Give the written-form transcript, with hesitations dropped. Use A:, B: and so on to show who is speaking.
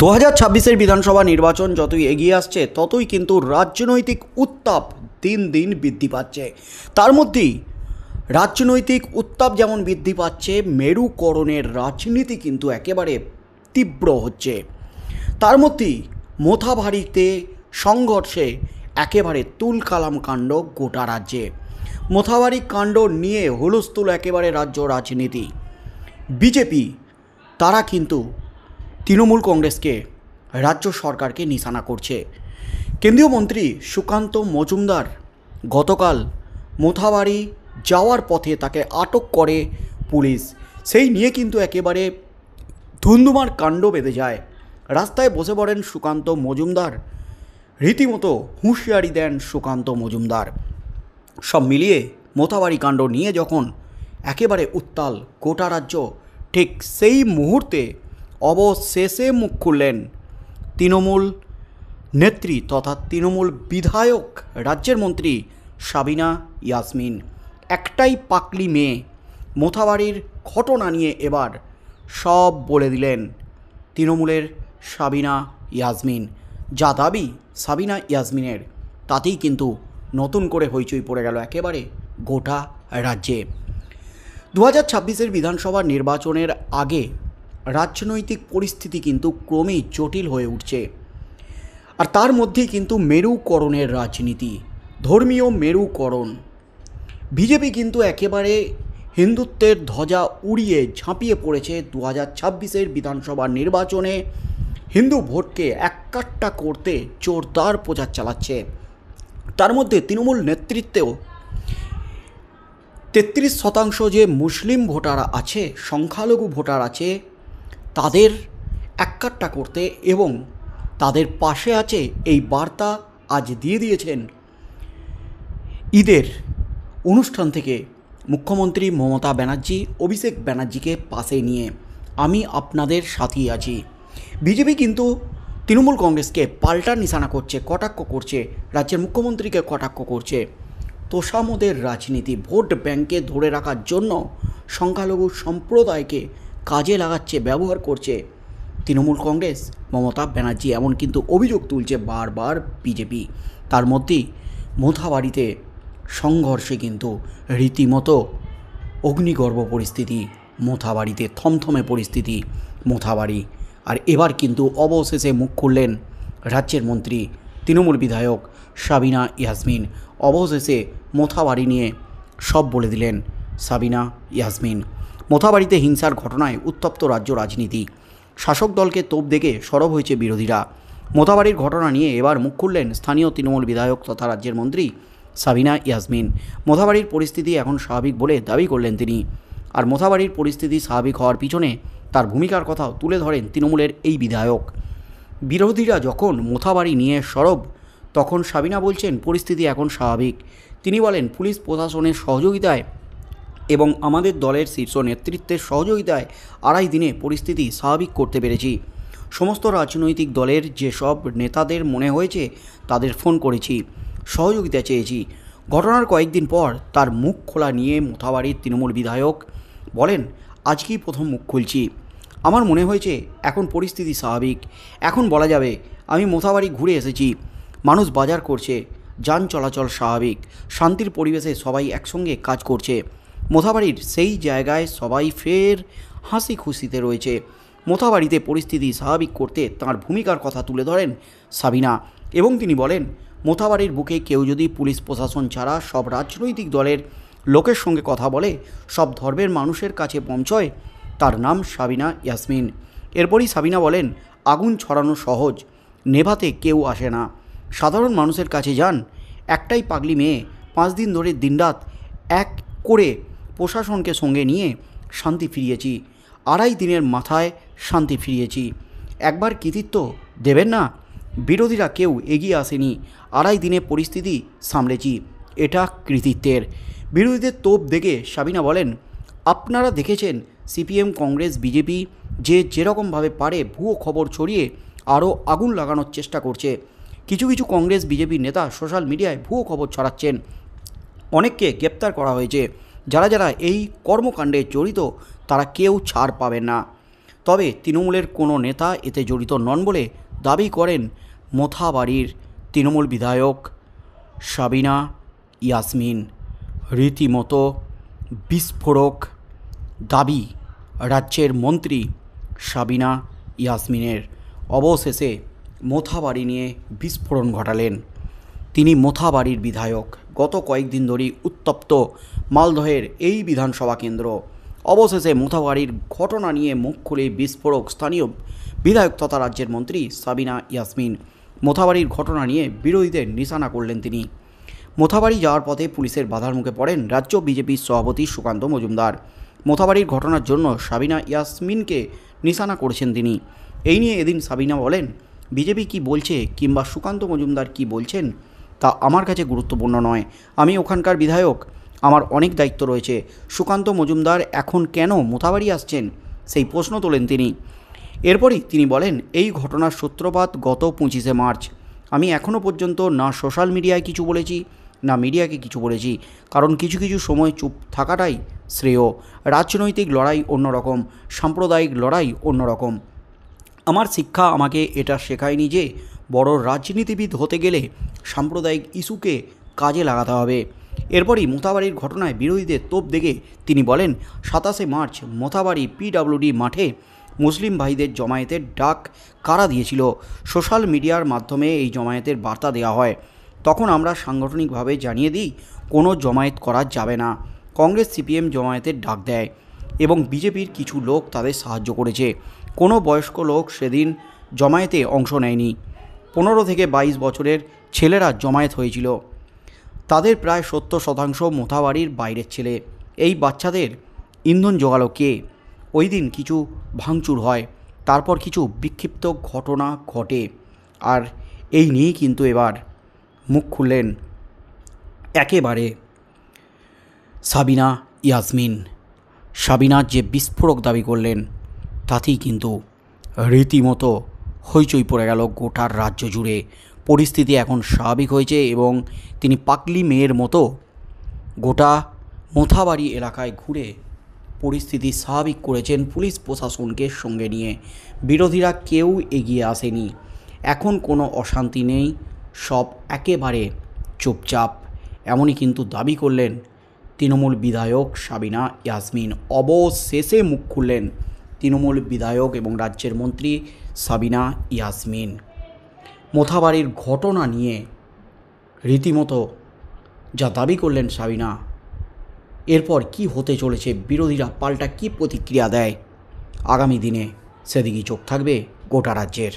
A: 2026-এর বিধানসভা নির্বাচন যতই এগিয়ে আসছে ততই কিন্তু রাজনৈতিক উত্তাপ দিন দিন বৃদ্ধি পাচ্ছে। তার মধ্যেই রাজনৈতিক উত্তাপ যেমন বৃদ্ধি পাচ্ছে, মেরুকরণের রাজনীতি কিন্তু একেবারে তীব্র হচ্ছে। তার মধ্যেই মোথাবাড়িতে সংঘর্ষে একেবারে তুলকালাম কাণ্ড গোটা রাজ্যে। মোথাবাড়ি কাণ্ড নিয়ে হুলস্থুল একেবারে রাজ্য রাজনীতি। বিজেপি তারা কিন্তু তৃণমূল কংগ্রেসকে, রাজ্য সরকারকে নিশানা করছে। কেন্দ্রীয় মন্ত্রী সুকান্ত মজুমদার গতকাল মোথাবাড়ি যাওয়ার পথে তাকে আটক করে পুলিশ। সেই নিয়ে কিন্তু একেবারে ধুন্ধুমার কাণ্ড বেঁধে যায়। রাস্তায় বসে পড়েন সুকান্ত মজুমদার, রীতিমতো হুঁশিয়ারি দেন সুকান্ত মজুমদার। সব মিলিয়ে মোথাবাড়ি কাণ্ড নিয়ে যখন একেবারে উত্তাল গোটা রাজ্য, ঠিক সেই মুহূর্তে অবশেষে মুখ খুললেন তৃণমূল নেত্রী তথা তৃণমূল বিধায়ক, রাজ্যের মন্ত্রী সাবিনা ইয়াসমিন। একটাই পাকলি মেয়ে, মোথাবাড়ির ঘটনা নিয়ে এবার সব বলে দিলেন তৃণমূলের সাবিনা ইয়াসমিন। যা দাবি সাবিনা ইয়াসমিনের, তাতেই কিন্তু নতুন করে হইচই পড়ে গেল একেবারে গোটা রাজ্যে। 2026-এর বিধানসভা নির্বাচনের আগে রাজনৈতিক পরিস্থিতি কিন্তু ক্রমেই জটিল হয়ে উঠছে। আর তার মধ্যেই কিন্তু মেরুকরণের রাজনীতি, ধর্মীয় মেরুকরণ। বিজেপি কিন্তু একেবারে হিন্দুত্বের ধ্বজা উড়িয়ে ঝাঁপিয়ে পড়েছে 2026-এর বিধানসভা নির্বাচনে। হিন্দু ভোটকে এককাট্টা করতে জোরদার প্রচার চালাচ্ছে। তার মধ্যে তৃণমূল নেতৃত্বেও 33% যে মুসলিম ভোটার আছে, সংখ্যালঘু ভোটার আছে, তাদের এককাট্টা করতে এবং তাদের পাশে আছে এই বার্তা আজ দিয়ে দিয়েছেন ঈদের অনুষ্ঠান থেকে মুখ্যমন্ত্রী মমতা ব্যানার্জি অভিষেক ব্যানার্জিকে পাশে নিয়ে। আমি আপনাদের সাথেই আছি। বিজেপি কিন্তু তৃণমূল কংগ্রেসকে পাল্টা নিশানা করছে, কটাক্ষ করছে, রাজ্যের মুখ্যমন্ত্রীকে কটাক্ষ করছে। তোষামোদের রাজনীতি, ভোট ব্যাংকে ধরে রাখার জন্য সংখ্যালঘু সম্প্রদায়কে কাজে লাগাচ্ছে, ব্যবহার করছে তৃণমূল কংগ্রেস, মমতা ব্যানার্জি, এমন কিন্তু অভিযোগ তুলছে বারবার বিজেপি। তার মধ্যেই মোথাবাড়িতে সংঘর্ষে কিন্তু রীতিমতো অগ্নিগর্ভ পরিস্থিতি, মোথাবাড়িতে থমথমে পরিস্থিতি মোথাবাড়ি। আর এবার কিন্তু অবশেষে মুখ খুললেন রাজ্যের মন্ত্রী তৃণমূল বিধায়ক সাবিনা ইয়াসমিন। অবশেষে মোথাবাড়ি নিয়ে সব বলে দিলেন সাবিনা ইয়াসমিন। মোথাবাড়িতে হিংসার ঘটনায় উত্তপ্ত রাজ্য রাজনীতি, শাসক দলকে তোপ দেখে সরব হয়েছে বিরোধীরা। মোথাবাড়ির ঘটনা নিয়ে এবার মুখ খুললেন স্থানীয় তৃণমূল বিধায়ক তথা রাজ্যের মন্ত্রী সাবিনা ইয়াসমিন। মোথাবাড়ির পরিস্থিতি এখন স্বাভাবিক বলে দাবি করলেন তিনি। আর মোথাবাড়ির পরিস্থিতি স্বাভাবিক হওয়ার পিছনে তার ভূমিকার কথাও তুলে ধরেন তৃণমূলের এই বিধায়ক। বিরোধীরা যখন মোথাবাড়ি নিয়ে সরব, তখন সাবিনা বলছেন পরিস্থিতি এখন স্বাভাবিক। তিনি বলেন পুলিশ প্রশাসনের সহযোগিতায় এবং আমাদের দলের শীর্ষ নেতৃত্বের সহযোগিতায় 2.5 দিনে পরিস্থিতি স্বাভাবিক করতে পেরেছি। সমস্ত রাজনৈতিক দলের যেসব নেতাদের মনে হয়েছে তাদের ফোন করেছি, সহযোগিতা চেয়েছি। ঘটনার কয়েকদিন পর তার মুখ খোলা নিয়ে মোথাবাড়ির তৃণমূল বিধায়ক বলেন, আজকেই প্রথম মুখ খুলছি। আমার মনে হয়েছে এখন পরিস্থিতি স্বাভাবিক। এখন বলা যাবে আমি মোথাবাড়ি ঘুরে এসেছি, মানুষ বাজার করছে, যান চলাচল স্বাভাবিক, শান্তির পরিবেশে সবাই একসঙ্গে কাজ করছে। মোথাবাড়ির সেই জায়গায় সবাই ফের হাসি খুশিতে রয়েছে। মোথাবাড়িতে পরিস্থিতি স্বাভাবিক করতে তাঁর ভূমিকার কথা তুলে ধরেন সাবিনা এবং তিনি বলেন, মোথাবাড়ির বুকে কেউ যদি পুলিশ প্রশাসন ছাড়া সব রাজনৈতিক দলের লোকের সঙ্গে কথা বলে, সব ধর্মের মানুষের কাছে পৌঁছয়, তার নাম সাবিনা ইয়াসমিন। এরপরই সাবিনা বলেন, আগুন ছড়ানো সহজ, নেভাতে কেউ আসে না, সাধারণ মানুষের কাছে যান। একটাই পাগলি মেয়ে, 5 দিন ধরে দিনরাত এক করে প্রশাসনকে সঙ্গে নিয়ে শান্তি ফিরিয়েছি। 2.5 দিনের মাথায় শান্তি ফিরিয়েছি। একবার কৃতিত্ব দেবেন না? বিরোধীরা কেউ এগিয়ে আসেনি, 2.5 দিনে পরিস্থিতি সামলেছি, এটা কৃতিত্বের। বিরোধীদের তোপ দেখে সাবিনা বলেন, আপনারা দেখেছেন সিপিএম, কংগ্রেস, বিজেপি যেরকমভাবে পারে ভুয়ো খবর ছড়িয়ে আরও আগুন লাগানোর চেষ্টা করছে। কিছু কিছু কংগ্রেস বিজেপির নেতা সোশ্যাল মিডিয়ায় ভুয়ো খবর ছড়াচ্ছেন, অনেককে গ্রেপ্তার করা হয়েছে। যারা যারা এই কর্মকাণ্ডে জড়িত তারা কেউ ছাড় পাবেন না। তবে তৃণমূলের কোনো নেতা এতে জড়িত নন বলে দাবি করেন মোথাবাড়ির তৃণমূল বিধায়ক সাবিনা ইয়াসমিন। রীতিমতো বিস্ফোরক দাবি রাজ্যের মন্ত্রী সাবিনা ইয়াসমিনের। অবশেষে মোথাবাড়ি নিয়ে বিস্ফোরণ ঘটালেন। তিনি মোথাবাড়ির বিধায়ক। গত কয়েকদিন ধরেই উত্তপ্ত মালদহের এই বিধানসভা কেন্দ্র। অবশেষে মোথাবাড়ির ঘটনা নিয়ে মুখ খুলে বিস্ফোরক স্থানীয় বিধায়ক তথা রাজ্যের মন্ত্রী সাবিনা ইয়াসমিন। মোথাবাড়ির ঘটনা নিয়ে বিরোধীদের নিশানা করলেন তিনি। মোথাবাড়ি যাওয়ার পথে পুলিশের বাধার মুখে পড়েন রাজ্য বিজেপির সভাপতি সুকান্ত মজুমদার। মোথাবাড়ির ঘটনার জন্য সাবিনা ইয়াসমিনকে নিশানা করেছেন তিনি। এই নিয়ে এদিন সাবিনা বলেন, বিজেপি কি বলছে কিংবা সুকান্ত মজুমদার কি বলছেন তা আমার কাছে গুরুত্বপূর্ণ নয়। আমি ওখানকার বিধায়ক, আমার অনেক দায়িত্ব রয়েছে। সুকান্ত মজুমদার এখন কেন মোথাবাড়ি আসছেন সেই প্রশ্ন তোলেন তিনি। এরপরই তিনি বলেন, এই ঘটনার সূত্রপাত গত 25শে মার্চ। আমি এখনও পর্যন্ত না সোশ্যাল মিডিয়ায় কিছু বলেছি না মিডিয়াকে কিছু বলেছি, কারণ কিছু কিছু সময় চুপ থাকাটাই শ্রেয়। রাজনৈতিক লড়াই অন্যরকম, সাম্প্রদায়িক লড়াই অন্যরকম। আমার শিক্ষা আমাকে এটা শেখায়নি যে বড় রাজনীতিবিদ হতে গেলে সাম্প্রদায়িক ইস্যুকে কাজে লাগাতে হবে। এরপরই মোথাবাড়ির ঘটনায় বিরোধীদের তোপ দেখে তিনি বলেন, 27শে মার্চ মোথাবাড়ি পিডব্লিউডি মাঠে মুসলিম ভাইদের জমায়েতের ডাক কারা দিয়েছিল? সোশ্যাল মিডিয়ার মাধ্যমে এই জমায়েতের বার্তা দেওয়া হয়। তখন আমরা সাংগঠনিকভাবে জানিয়ে দিই কোনো জমায়েত করা যাবে না। কংগ্রেস সিপিএম জমায়েতের ডাক দেয় এবং বিজেপির কিছু লোক তাদের সাহায্য করেছে। কোনো বয়স্ক লোক সেদিন জমায়েতে অংশ নেয়নি। 15 থেকে 22 বছরের ছেলেরা জমায়েত হয়েছিল। তাদের প্রায় 70% মোথাবাড়ির বাইরের ছেলে। এই বাচ্চাদের ইন্ধন জোগালো কে? ওই দিন কিছু ভাঙচুর হয়, তারপর কিছু বিক্ষিপ্ত ঘটনা ঘটে। আর এই নিয়েই কিন্তু এবার মুখ খুললেন একেবারে সাবিনা ইয়াসমিন। সাবিনা যে বিস্ফোরক দাবি করলেন তাতেই কিন্তু রীতিমতো হইচই পড়ে গেল গোটা রাজ্য জুড়ে। পরিস্থিতি এখন স্বাভাবিক হয়েছে এবং তিনি পাগলি মেয়ের মতো গোটা মোথাবাড়ি এলাকায় ঘুরে পরিস্থিতি স্বাভাবিক করেছেন পুলিশ প্রশাসনকে সঙ্গে নিয়ে। বিরোধীরা কেউ এগিয়ে আসেনি। এখন কোনো অশান্তি নেই, সব একেবারে চুপচাপ। এমনই কিন্তু দাবি করলেন তৃণমূল বিধায়ক সাবিনা ইয়াসমিন। অবশেষে মুখ খুললেন তৃণমূল বিধায়ক এবং রাজ্যের মন্ত্রী সাবিনা ইয়াসমিন। মোথাবাড়ির ঘটনা নিয়ে রীতিমতো যা দাবি করলেন সাবিনা, এরপর কি হতে চলেছে, বিরোধীরা পাল্টা কি প্রতিক্রিয়া দেয় আগামী দিনে, সেদিকেই চোখ থাকবে গোটা রাজ্যের।